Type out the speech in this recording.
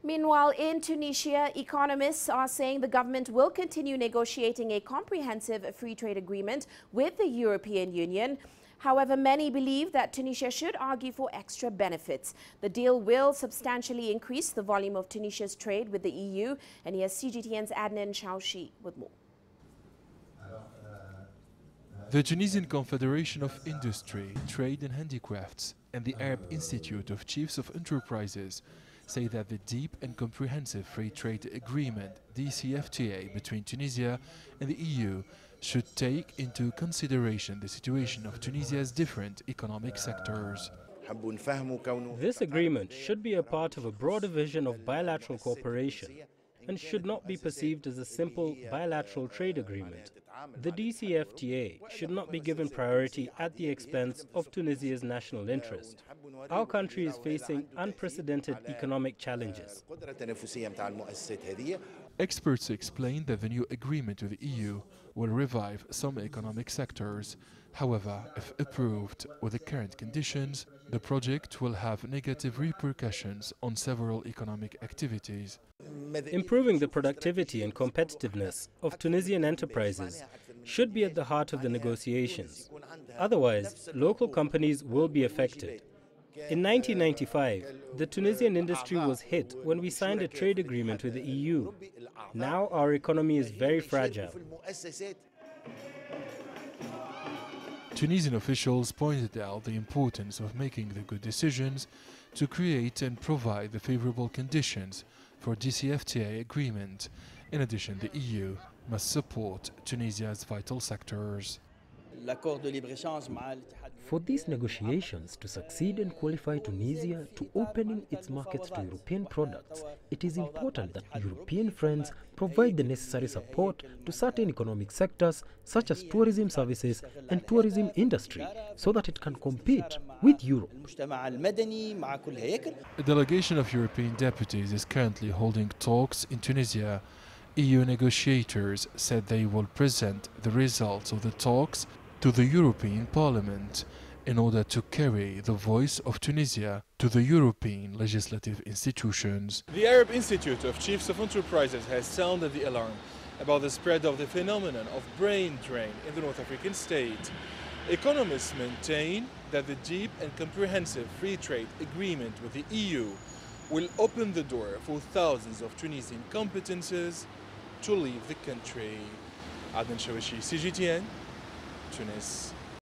Meanwhile, in Tunisia, economists are saying the government will continue negotiating a comprehensive free trade agreement with the European Union. However, many believe that Tunisia should argue for extra benefits. The deal will substantially increase the volume of Tunisia's trade with the EU. And here's CGTN's Adnen Chaouachi with more. The Tunisian Confederation of Industry, Trade and Handicrafts and the Arab Institute of Chiefs of Enterprises say that the deep and comprehensive free trade agreement, DCFTA, between Tunisia and the EU should take into consideration the situation of Tunisia's different economic sectors. This agreement should be a part of a broader vision of bilateral cooperation and should not be perceived as a simple bilateral trade agreement. The DCFTA should not be given priority at the expense of Tunisia's national interest. Our country is facing unprecedented economic challenges. Experts explain that the new agreement with the EU will revive some economic sectors. However, if approved with the current conditions, the project will have negative repercussions on several economic activities. Improving the productivity and competitiveness of Tunisian enterprises should be at the heart of the negotiations. Otherwise, local companies will be affected. In 1995, the Tunisian industry was hit when we signed a trade agreement with the EU. Now our economy is very fragile. Tunisian officials pointed out the importance of making the good decisions to create and provide the favorable conditions for DCFTA agreement. In addition, the EU must support Tunisia's vital sectors. For these negotiations to succeed and qualify Tunisia to opening its markets to European products, it is important that European friends provide the necessary support to certain economic sectors such as tourism services and tourism industry so that it can compete with Europe. A delegation of European deputies is currently holding talks in Tunisia. EU negotiators said they will present the results of the talks to the European Parliament in order to carry the voice of Tunisia to the European legislative institutions. The Arab Institute of Chiefs of Enterprises has sounded the alarm about the spread of the phenomenon of brain drain in the North African state. Economists maintain that the deep and comprehensive free trade agreement with the EU will open the door for thousands of Tunisian competences to leave the country. Adnen, Chaouachi, CGTN, Tunis.